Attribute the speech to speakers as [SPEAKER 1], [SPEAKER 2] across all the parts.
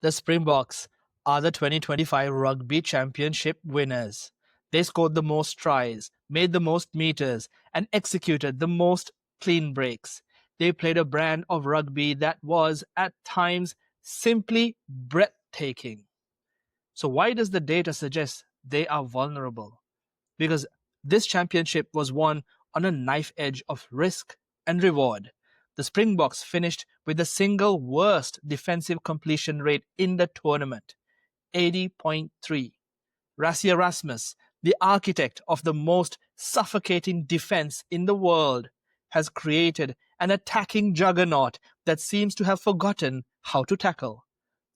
[SPEAKER 1] The Springboks are the 2025 Rugby Championship winners. They scored the most tries, made the most meters, and executed the most clean breaks. They played a brand of rugby that was, at times, simply breathtaking. So, why does the data suggest they are vulnerable? Because this championship was won on a knife edge of risk and reward. The Springboks finished with the single worst defensive completion rate in the tournament, 80.3. Rassie Erasmus, the architect of the most suffocating defense in the world, has created an attacking juggernaut that seems to have forgotten how to tackle.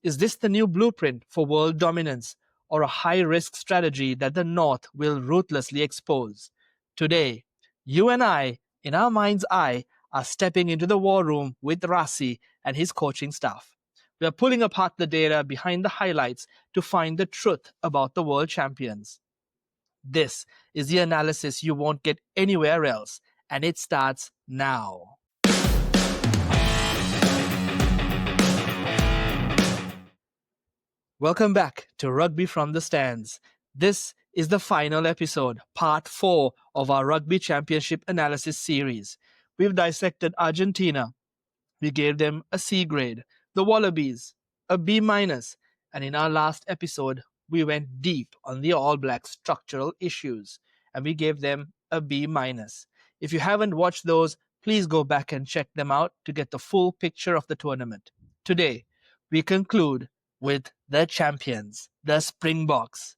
[SPEAKER 1] Is this the new blueprint for world dominance, or a high-risk strategy that the North will ruthlessly expose? Today, you and I, in our mind's eye, are stepping into the war room with Rassie and his coaching staff. We are pulling apart the data behind the highlights to find the truth about the world champions. This is the analysis you won't get anywhere else, and it starts now. Welcome back to Rugby from the Stands. This is the final episode, part 4 of our Rugby Championship analysis series. We've dissected Argentina. We gave them a C grade, the Wallabies a B-, and in our last episode, we went deep on the All Blacks' structural issues, and we gave them a B-. If you haven't watched those, please go back and check them out to get the full picture of the tournament. Today, we conclude with the champions, the Springboks.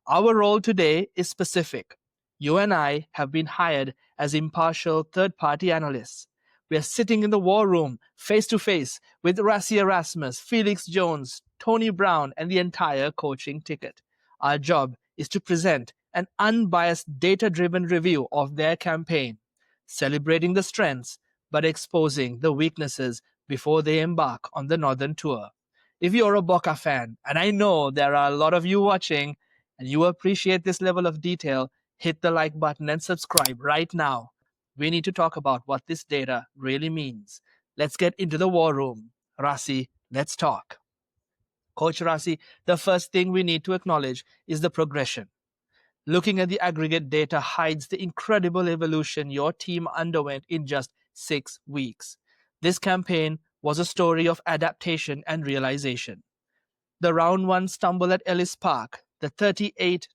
[SPEAKER 1] Our role today is specific. You and I have been hired as impartial third-party analysts. We are sitting in the war room, face-to-face, with Rassie Erasmus, Felix Jones, Tony Brown, and the entire coaching ticket. Our job is to present an unbiased, data-driven review of their campaign, celebrating the strengths, but exposing the weaknesses before they embark on the Northern Tour. If you're a Boca fan, and I know there are a lot of you watching, and you appreciate this level of detail, hit the like button and subscribe right now. We need to talk about what this data really means. Let's get into the war room. Rassie, let's talk. Coach Rassie, the first thing we need to acknowledge is the progression. Looking at the aggregate data hides the incredible evolution your team underwent in just 6 weeks. This campaign was a story of adaptation and realization. The round 1 stumble at Ellis Park, the 38-22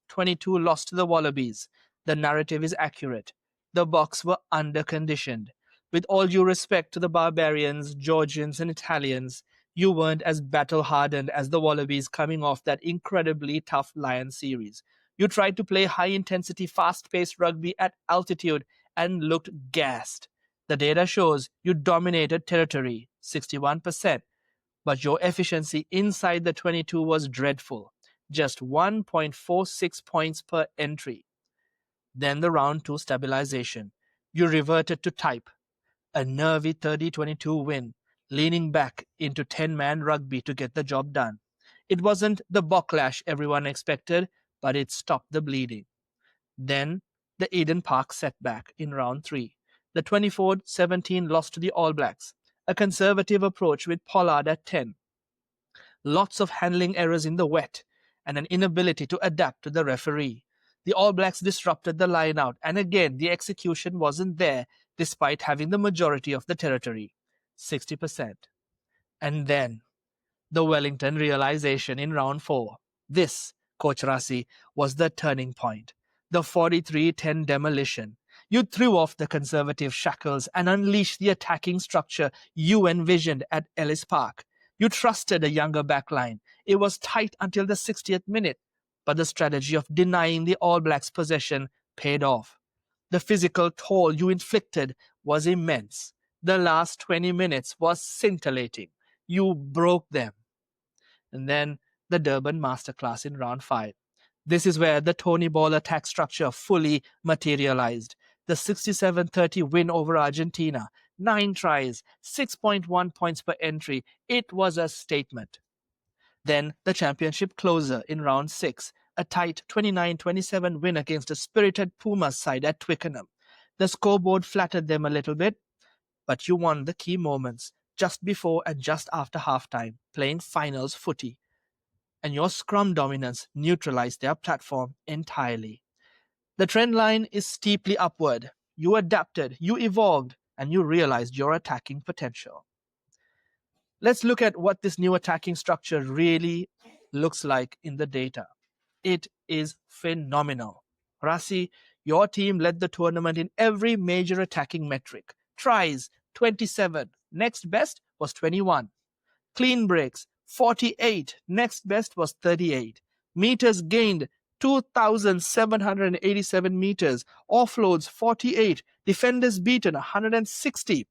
[SPEAKER 1] loss to the Wallabies. The narrative is accurate. The Boks were under-conditioned. With all due respect to the Barbarians, Georgians, and Italians, you weren't as battle-hardened as the Wallabies coming off that incredibly tough Lion series. You tried to play high-intensity, fast-paced rugby at altitude and looked gassed. The data shows you dominated territory, 61%, but your efficiency inside the 22 was dreadful, just 1.46 points per entry. Then the round 2 stabilization. You reverted to type, a nervy 30-22 win, leaning back into 10-man rugby to get the job done. It wasn't the backlash everyone expected, but it stopped the bleeding. Then the Eden Park setback in round 3. The 24-17 loss to the All Blacks. A conservative approach with Pollard at 10. Lots of handling errors in the wet and an inability to adapt to the referee. The All Blacks disrupted the line-out, and again the execution wasn't there despite having the majority of the territory, 60%. And then the Wellington realization in round 4. This, Coach Rassie, was the turning point. The 43-10 demolition. You threw off the conservative shackles and unleashed the attacking structure you envisioned at Ellis Park. You trusted a younger backline. It was tight until the 60th minute, but the strategy of denying the All Blacks possession paid off. The physical toll you inflicted was immense. The last 20 minutes was scintillating. You broke them. And then the Durban Masterclass in round 5. This is where the Tony Ball attack structure fully materialized. The 67-30 win over Argentina, 9 tries, 6.1 points per entry. It was a statement. Then the championship closer in round 6, a tight 29-27 win against a spirited Pumas side at Twickenham. The scoreboard flattered them a little bit, but you won the key moments. just before and just after halftime, playing finals footy. And your scrum dominance neutralized their platform entirely. The trend line is steeply upward. You adapted, you evolved, and you realized your attacking potential. Let's look at what this new attacking structure really looks like in the data. It is phenomenal. Rassie, your team led the tournament in every major attacking metric. Tries, 27. Next best was 21. Clean breaks, 48. Next best was 38. Meters gained, 2,787 meters. Offloads, 48. Defenders beaten, 160.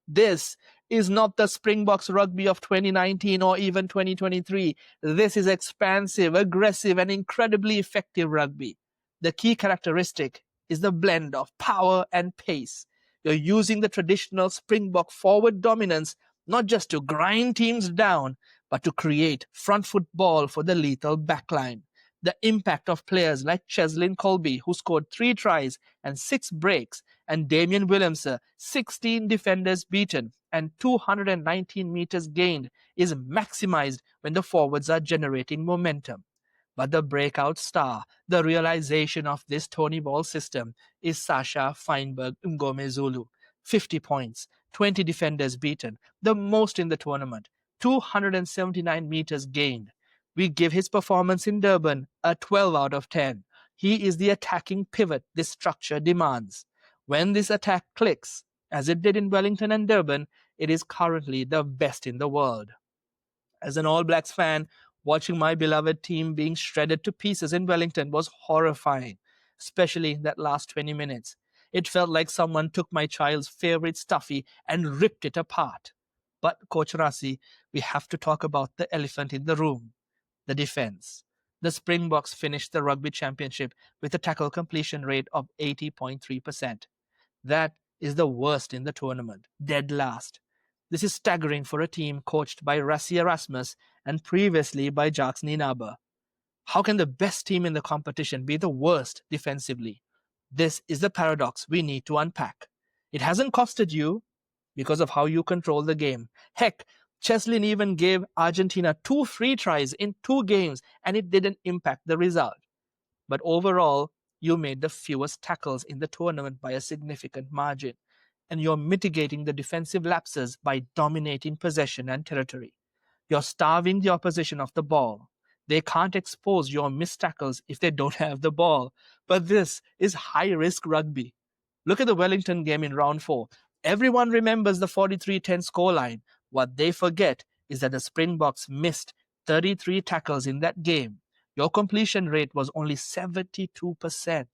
[SPEAKER 1] This is not the Springboks rugby of 2019 or even 2023. This is expansive, aggressive, and incredibly effective rugby. The key characteristic is the blend of power and pace. You're using the traditional Springbok forward dominance not just to grind teams down, but to create front foot ball for the lethal backline. The impact of players like Cheslin Colby, who scored 3 tries and 6 breaks, and Damian Williamson, 16 defenders beaten and 219 meters gained, is maximized when the forwards are generating momentum. But the breakout star, the realization of this Tony Ball system, is Sacha Feinberg-Mngomezulu. 50 points, 20 defenders beaten, the most in the tournament, 279 meters gained. We give his performance in Durban a 12 out of 10. He is the attacking pivot this structure demands. When this attack clicks, as it did in Wellington and Durban, it is currently the best in the world. As an All Blacks fan, watching my beloved team being shredded to pieces in Wellington was horrifying, especially that last 20 minutes. It felt like someone took my child's favorite stuffy and ripped it apart. But, Coach Rassie, we have to talk about the elephant in the room, the defense. The Springboks finished the Rugby Championship with a tackle completion rate of 80.3%. That is the worst in the tournament, dead last. This is staggering for a team coached by Rassie Erasmus and previously by Jacques Nienaber. How can the best team in the competition be the worst defensively? This is the paradox we need to unpack. It hasn't costed you because of how you control the game. Heck, Cheslin even gave Argentina 2 free tries in 2 games and it didn't impact the result. But overall, you made the fewest tackles in the tournament by a significant margin, and you're mitigating the defensive lapses by dominating possession and territory. You're starving the opposition of the ball. They can't expose your missed tackles if they don't have the ball. But this is high-risk rugby. Look at the Wellington game in round 4. Everyone remembers the 43-10 scoreline. What they forget is that the Springboks missed 33 tackles in that game. Your completion rate was only 72%.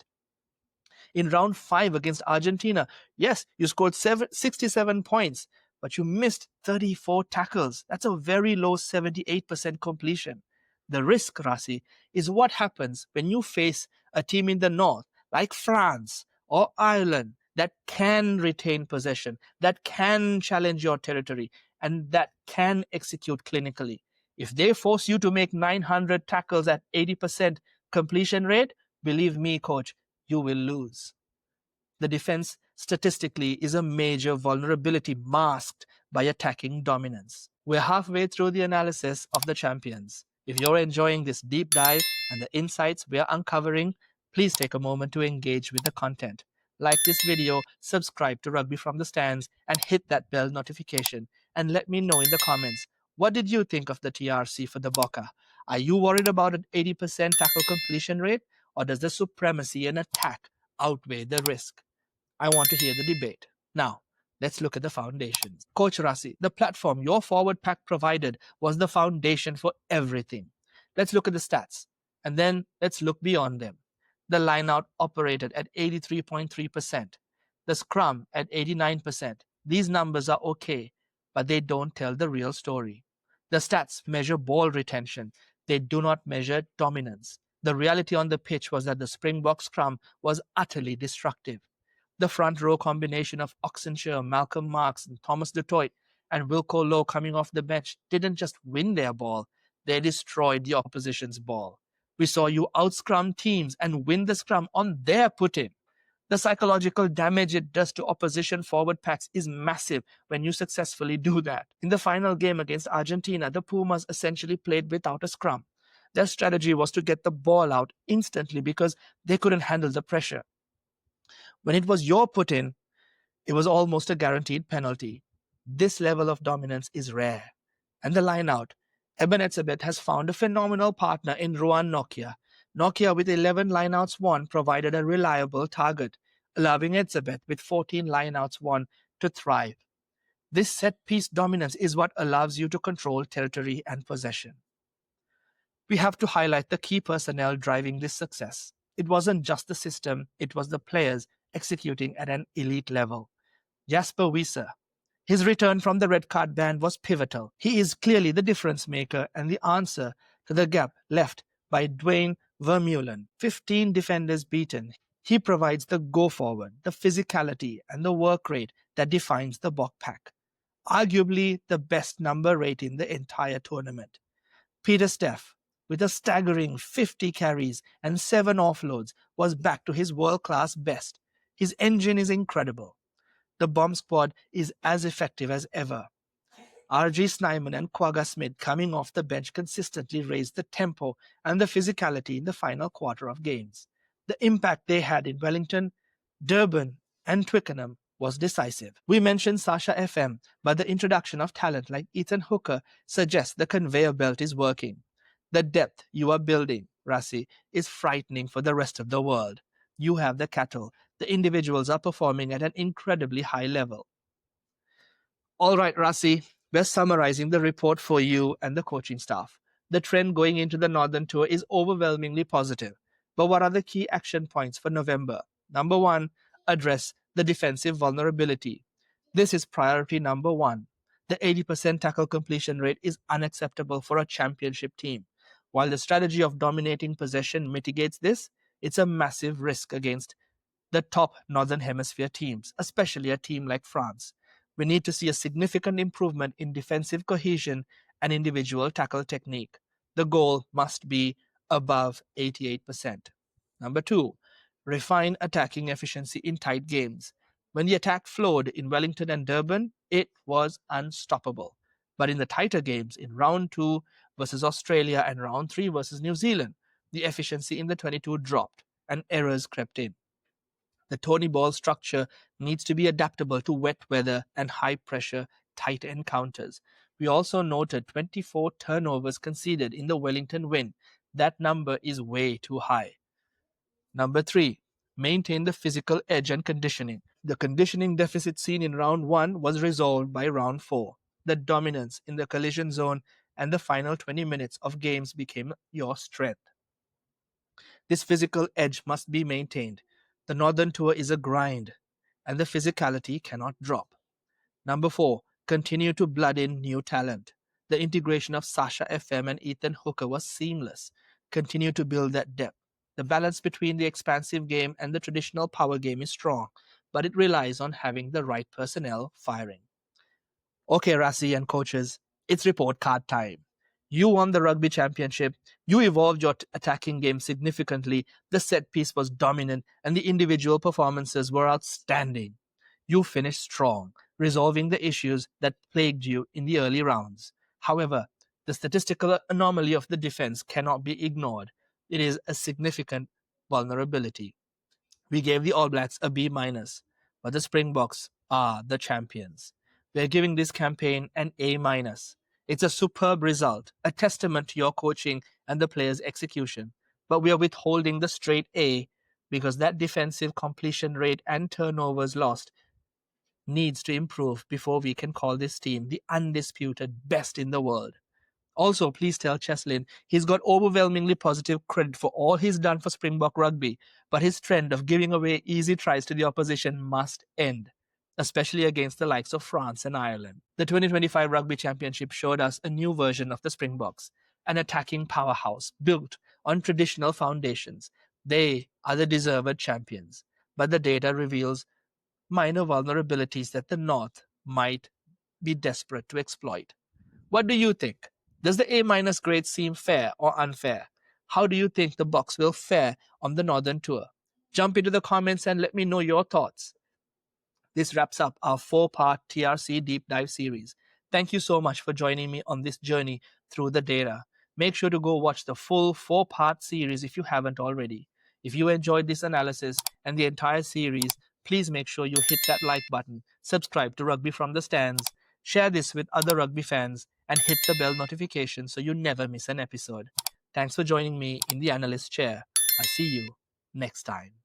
[SPEAKER 1] In round 5 against Argentina, yes, you scored 67 points, but you missed 34 tackles. That's a very low 78% completion. The risk, Rassie, is what happens when you face a team in the north, like France or Ireland, that can retain possession, that can challenge your territory, and that can execute clinically. If they force you to make 900 tackles at 80% completion rate, believe me, coach, you will lose. The defense statistically is a major vulnerability masked by attacking dominance. We're halfway through the analysis of the champions. If you're enjoying this deep dive and the insights we're uncovering, please take a moment to engage with the content. Like this video, subscribe to Rugby from the Stands, and hit that bell notification. And let me know in the comments, what did you think of the TRC for the Bokke? Are you worried about an 80% tackle completion rate, or does the supremacy in attack outweigh the risk? I want to hear the debate. Now, let's look at the foundations. Coach Rassie, the platform your forward pack provided was the foundation for everything. Let's look at the stats, and then let's look beyond them. The lineout operated at 83.3%. The scrum at 89%. These numbers are okay, but they don't tell the real story. The stats measure ball retention. They do not measure dominance. The reality on the pitch was that the Springbok scrum was utterly destructive. The front row combination of Oxenshire, Malcolm Marx, and Thomas du Toit, and Wilco Low coming off the bench didn't just win their ball, they destroyed the opposition's ball. We saw you out-scrum teams and win the scrum on their put-in. The psychological damage it does to opposition forward packs is massive when you successfully do that. In the final game against Argentina, the Pumas essentially played without a scrum. Their strategy was to get the ball out instantly because they couldn't handle the pressure. When it was your put in, it was almost a guaranteed penalty. This level of dominance is rare. And the line out, Ebenezer has found a phenomenal partner in Ruan Nokia. Nokia with 11 lineouts won provided a reliable target, allowing Etzebeth with 14 lineouts won to thrive. This set-piece dominance is what allows you to control territory and possession. We have to highlight the key personnel driving this success. It wasn't just the system, it was the players executing at an elite level. Jasper Wiese. His return from the red card ban was pivotal. He is clearly the difference maker and the answer to the gap left by Dwayne Vermeulen. 15 defenders beaten. He provides the go forward, the physicality, and the work rate that defines the Bok pack. Arguably the best number rate in the entire tournament. Pieter-Steph, with a staggering 50 carries and 7 offloads, was back to his world-class best. His engine is incredible. The bomb squad is as effective as ever. R.G. Snyman and Quagga Smith coming off the bench consistently raised the tempo and the physicality in the final quarter of games. The impact they had in Wellington, Durban, and Twickenham was decisive. We mentioned Sacha FM, but the introduction of talent like Ethan Hooker suggests the conveyor belt is working. The depth you are building, Rassie, is frightening for the rest of the world. You have the cattle. The individuals are performing at an incredibly high level. All right, Rassie, we're summarizing the report for you and the coaching staff. The trend going into the Northern Tour is overwhelmingly positive. But what are the key action points for November? Number 1, address the defensive vulnerability. This is priority number 1. The 80% tackle completion rate is unacceptable for a championship team. While the strategy of dominating possession mitigates this, it's a massive risk against the top Northern Hemisphere teams, especially a team like France. We need to see a significant improvement in defensive cohesion and individual tackle technique. The goal must be above 88%. Number 2, refine attacking efficiency in tight games. When the attack flowed in Wellington and Durban, it was unstoppable. But in the tighter games, in round 2 versus Australia and round 3 versus New Zealand, the efficiency in the 22 dropped and errors crept in. The Tony ball structure needs to be adaptable to wet weather and high-pressure, tight encounters. We also noted 24 turnovers conceded in the Wellington win. That number is way too high. Number 3, maintain the physical edge and conditioning. The conditioning deficit seen in round 1 was resolved by round 4. The dominance in the collision zone and the final 20 minutes of games became your strength. This physical edge must be maintained. The Northern Tour is a grind, and the physicality cannot drop. Number 4, continue to blood in new talent. The integration of Sacha FM and Ethan Hooker was seamless. Continue to build that depth. The balance between the expansive game and the traditional power game is strong, but it relies on having the right personnel firing. Okay, Rassie and coaches, it's report card time. You won the Rugby Championship. You evolved your attacking game significantly. The set piece was dominant, and the individual performances were outstanding. You finished strong, resolving the issues that plagued you in the early rounds. However, the statistical anomaly of the defense cannot be ignored. It is a significant vulnerability. We gave the All Blacks a B-, but the Springboks are the champions. We're giving this campaign an A-. It's a superb result, a testament to your coaching and the players' execution. But we are withholding the straight A because that defensive completion rate and turnovers lost needs to improve before we can call this team the undisputed best in the world. Also, please tell Cheslin he's got overwhelmingly positive credit for all he's done for Springbok rugby, but his trend of giving away easy tries to the opposition must end, especially against the likes of France and Ireland. The 2025 Rugby Championship showed us a new version of the Springboks, an attacking powerhouse built on traditional foundations. They are the deserved champions, but the data reveals minor vulnerabilities that the North might be desperate to exploit. What do you think? Does the A- grade seem fair or unfair? How do you think the Boks will fare on the Northern Tour? Jump into the comments and let me know your thoughts. This wraps up our 4-part TRC Deep Dive series. Thank you so much for joining me on this journey through the data. Make sure to go watch the full 4-part series if you haven't already. If you enjoyed this analysis and the entire series, please make sure you hit that like button, subscribe to Rugby from the Stands, share this with other rugby fans, and hit the bell notification so you never miss an episode. Thanks for joining me in the analyst chair. I'll see you next time.